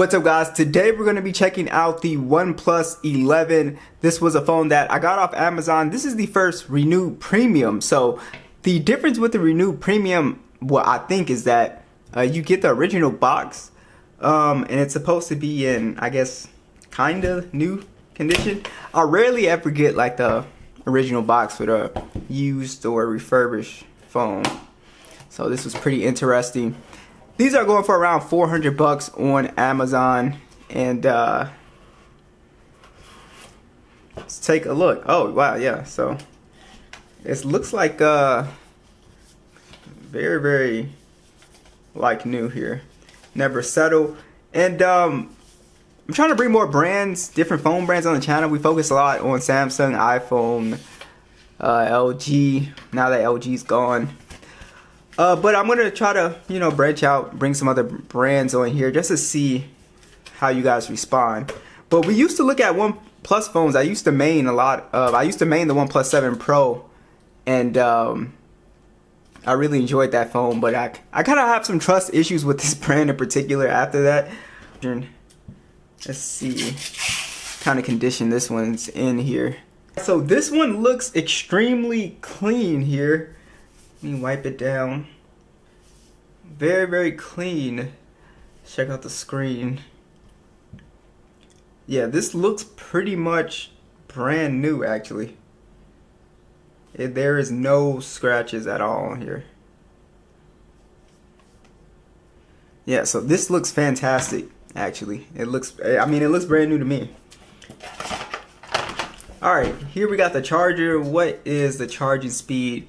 What's up guys, today we're going to be checking out the OnePlus 11. This was a phone that I got off Amazon. This is the first Renew Premium. So the difference with the Renew Premium, what I think is that you get the original box and it's supposed to be in, I guess, kind of new condition. I rarely ever get like the original box with a used or refurbished phone. So this was pretty interesting. These are going for around 400 bucks on Amazon, and let's take a look. Oh wow, yeah. So it looks like very like new here. Never settle. And I'm trying to bring more brands, different phone brands on the channel. We focus a lot on Samsung, iPhone, LG. Now that LG's gone. But I'm gonna try to, branch out, bring some other brands on here just to see how you guys respond. But we used to look at OnePlus phones. I used to main the OnePlus 7 Pro, and I really enjoyed that phone. But I kind of have some trust issues with this brand in particular after that. Let's see what kind of condition this one's in here. So this one looks extremely clean here. Let me wipe it down. Very clean. Check out the screen. Yeah, this looks pretty much brand new actually. There is no scratches at all here. Yeah, so this looks fantastic actually. It looks brand new to me. Alright, here we got the charger. What is the charging speed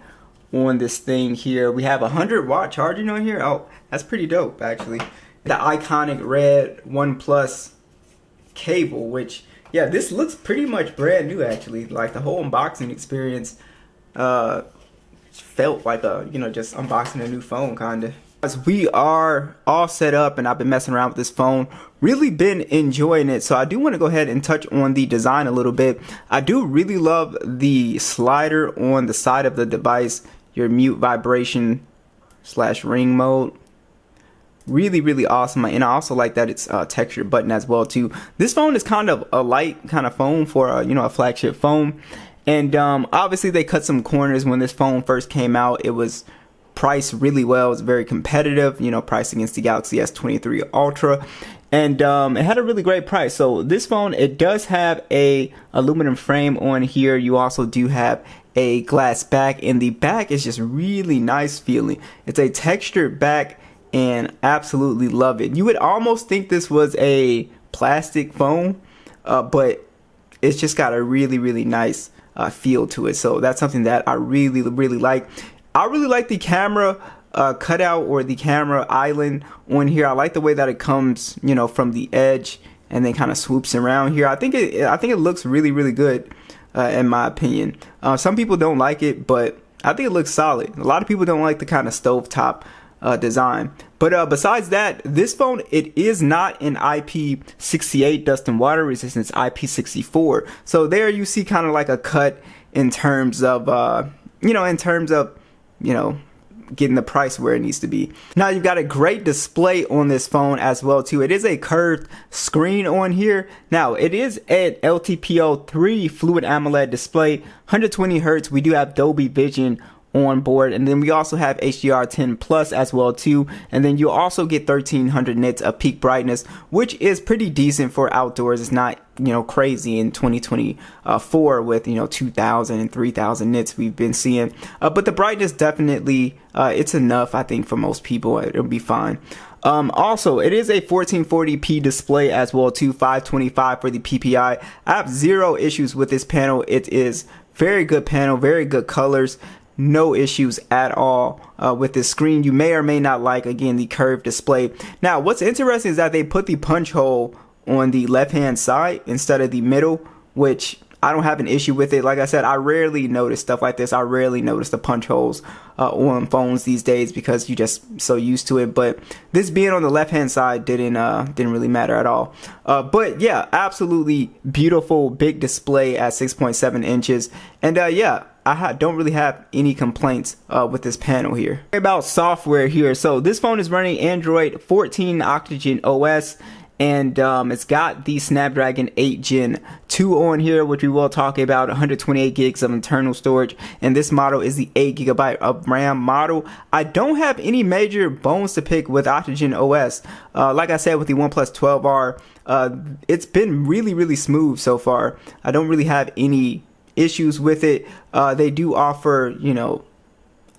on this thing here? We have 100-watt charging on here. Oh, that's pretty dope actually. The iconic red OnePlus cable, which, yeah, this looks pretty much brand new actually. Like the whole unboxing experience felt like just unboxing a new phone kinda. As we are all set up and I've been messing around with this phone, really been enjoying it. So I do want to go ahead and touch on the design a little bit. I do really love the slider on the side of the device, your mute vibration / ring mode. Really awesome. And I also like that it's a textured button as well too. This phone is kind of a light kind of phone for a flagship phone. And obviously they cut some corners when this phone first came out. It was priced really well. It was very competitive, priced against the Galaxy S23 Ultra, and it had a really great price. So this phone, it does have a aluminum frame on here. You also do have a glass back, and the back is just really nice feeling. It's a textured back and absolutely love it. You would almost think this was a plastic phone, but it's just got a really nice feel to it. So that's something that I really like. I really like the camera cutout or the camera island on here. I like the way that it comes, from the edge and then kind of swoops around here. I think it looks really good in my opinion. Some people don't like it, but I think it looks solid. A lot of people don't like the kind of stovetop design. But besides that, this phone, it is not an IP68 dust and water resistance, IP64. So there you see kind of like a cut in terms of getting the price where it needs to be. Now you've got a great display on this phone as well too. It is a curved screen on here. Now it is an LTPO3 Fluid AMOLED display, 120 Hertz. We do have Dolby Vision on board, and then we also have HDR10 Plus as well too, and then you also get 1300 nits of peak brightness, which is pretty decent for outdoors. It's not crazy in 2024 with 2000 and 3000 nits we've been seeing, but the brightness definitely it's enough. I think for most people it'll be fine. Also, it is a 1440p display as well too, 525 for the PPI. I have zero issues with this panel. It is very good panel, very good colors. No issues at all with this screen. You may or may not like, again, the curved display. Now what's interesting is that they put the punch hole on the left hand side instead of the middle, which I don't have an issue with it. Like I said, I rarely notice stuff like this. I rarely notice the punch holes on phones these days because you just so used to it. But this being on the left hand side didn't really matter at all. But yeah, absolutely beautiful big display at 6.7 inches. And yeah, I don't really have any complaints with this panel here. About software here, so this phone is running Android 14 Oxygen OS, and it's got the Snapdragon 8 Gen 2 on here, which we will talk about. 128 gigs of internal storage, and this model is the 8 gigabyte of RAM model. I don't have any major bones to pick with Oxygen OS. Like I said, with the OnePlus 12R, it's been really smooth so far. I don't really have any issues with it. They do offer, you know,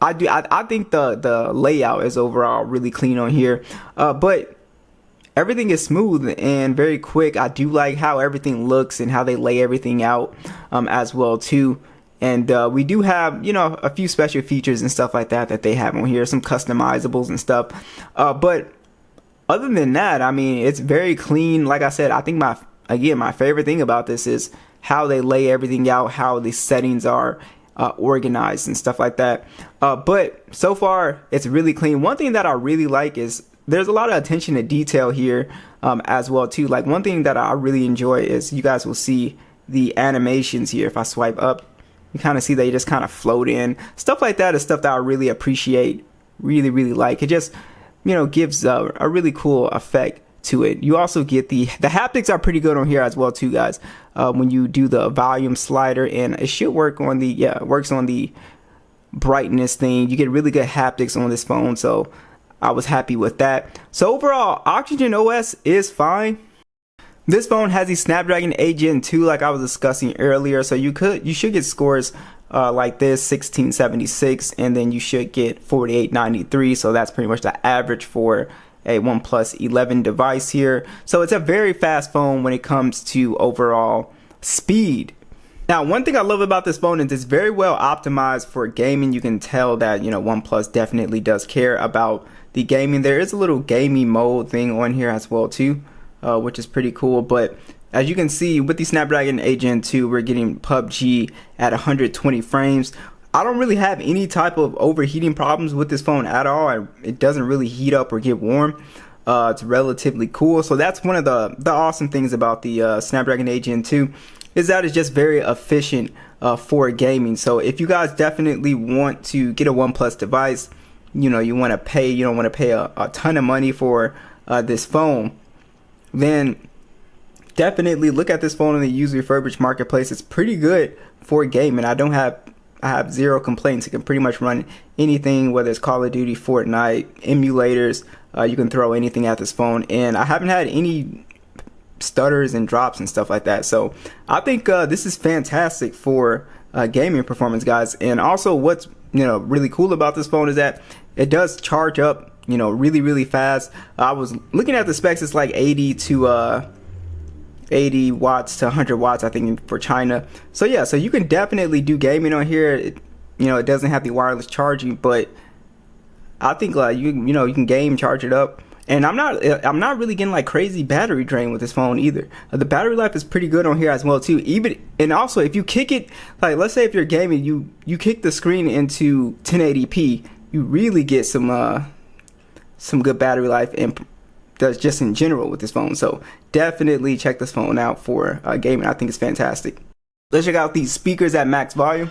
I think the layout is overall really clean on here, but everything is smooth and very quick. I do like how everything looks and how they lay everything out as well too. And we do have, you know, a few special features and stuff like that that they have on here, some customizables and stuff. But other than that, I mean, it's very clean. Like I said, I think my favorite thing about this is how they lay everything out, how the settings are organized and stuff like that. But so far, it's really clean. One thing that I really like is there's a lot of attention to detail here as well too. Like, one thing that I really enjoy is you guys will see the animations here. If I swipe up, you kind of see they just kind of float in. Stuff like that is stuff that I really appreciate, really like. It just, you know, gives a really cool effect to it. You also get the haptics are pretty good on here as well too, guys. When you do the volume slider, and it should work on the works on the brightness thing. You get really good haptics on this phone, so I was happy with that. So overall, Oxygen OS is fine. This phone has the Snapdragon 8 Gen 2, like I was discussing earlier. So you should get scores like this, 1676, and then you should get 4893. So that's pretty much the average for a OnePlus 11 device here. So it's a very fast phone when it comes to overall speed. Now, one thing I love about this phone is it's very well optimized for gaming. You can tell that, you know, OnePlus definitely does care about the gaming. There is a little gaming mode thing on here as well too, which is pretty cool. But as you can see, with the Snapdragon 8 Gen 2, we're getting PUBG at 120 frames. I don't really have any type of overheating problems with this phone at all. It doesn't really heat up or get warm. It's relatively cool. So that's one of the awesome things about the Snapdragon 8 Gen 2, is that it's just very efficient for gaming. So if you guys definitely want to get a OnePlus device, you know, you don't want to pay a ton of money for this phone, then definitely look at this phone in the used refurbished marketplace. It's pretty good for gaming. I have zero complaints. It can pretty much run anything, whether it's Call of Duty, Fortnite, emulators. You can throw anything at this phone, and I haven't had any stutters and drops and stuff like that. So I think this is fantastic for gaming performance, guys. And also, what's, you know, really cool about this phone is that it does charge up, you know, really fast. I was looking at the specs. It's like 80 watts to 100 watts, I think, for China. So yeah, so you can definitely do gaming on here. You know, it doesn't have the wireless charging, but I think like you can game, charge it up. And I'm not really getting like crazy battery drain with this phone either. The battery life is pretty good on here as well too. And also, if you kick it, like let's say if you're gaming, you kick the screen into 1080p, you really get some good battery life, and does just in general with this phone. So definitely check this phone out for gaming. I think it's fantastic. Let's check out these speakers at max volume.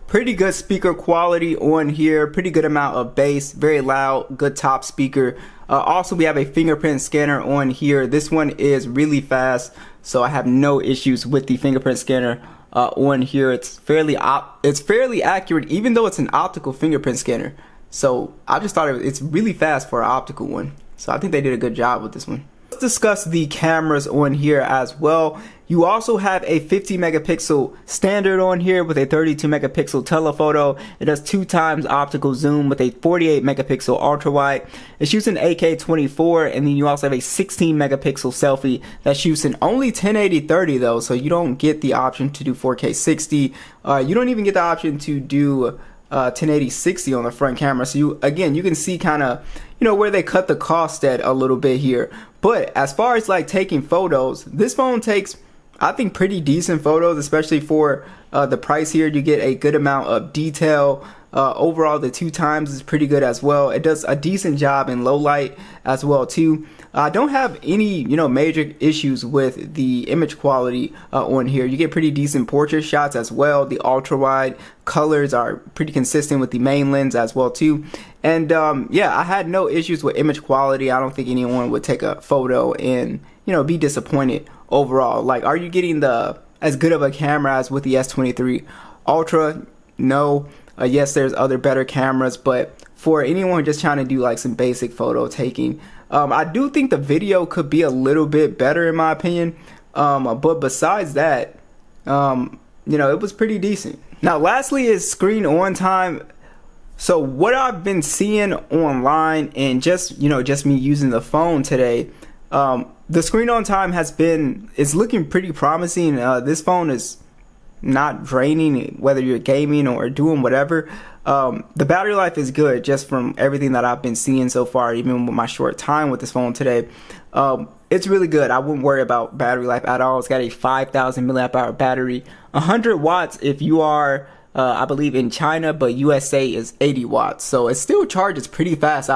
Pretty good speaker quality on here, pretty good amount of bass, very loud, good top speaker. Also, we have a fingerprint scanner on here. This one is really fast, so I have no issues with the fingerprint scanner on here. It's fairly accurate, even though it's an optical fingerprint scanner. So I just thought it's really fast for an optical one. So I think they did a good job with this one. Let's discuss the cameras on here as well. You also have a 50 megapixel standard on here with a 32 megapixel telephoto. It does 2x optical zoom with a 48 megapixel ultra wide. It shoots in 8K 24, and then you also have a 16 megapixel selfie that shoots in only 1080-30 though, so you don't get the option to do 4K 60. You don't even get the option to do 1080-60 on the front camera. So you can see kind of, you know, where they cut the cost at a little bit here. But as far as like taking photos, this phone takes, I think, pretty decent photos, especially for the price here. You get a good amount of detail. Overall, the 2x is pretty good as well. It does a decent job in low light as well too. I don't have any, major issues with the image quality on here. You get pretty decent portrait shots as well. The ultra wide colors are pretty consistent with the main lens as well too. And yeah, I had no issues with image quality. I don't think anyone would take a photo and be disappointed overall. Like, are you getting as good of a camera as with the S23 Ultra? No. Yes, there's other better cameras, but for anyone just trying to do like some basic photo taking, I do think the video could be a little bit better in my opinion. But besides that, it was pretty decent. Now, lastly is screen on time. So what I've been seeing online and just me using the phone today, the screen on time is looking pretty promising. This phone is not draining, whether you're gaming or doing whatever. The battery life is good just from everything that I've been seeing so far, even with my short time with this phone today. It's really good. I wouldn't worry about battery life at all. It's got a 5,000 milliamp hour battery, 100 watts if you are I believe in China, but USA is 80 watts, so it still charges pretty fast.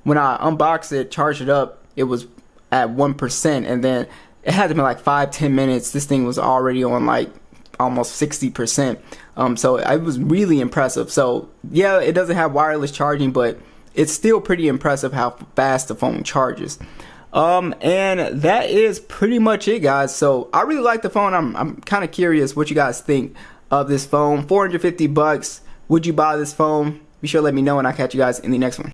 When I unboxed it, charged it up, it was at 1%, and then it had to be like 5-10 minutes. This thing was already on like almost 60%. So it was really impressive. So yeah, it doesn't have wireless charging, but it's still pretty impressive how fast the phone charges. And that is pretty much it, guys. So I really like the phone. I'm kind of curious what you guys think of this phone. $450. Would you buy this phone? Be sure to let me know, and I'll catch you guys in the next one.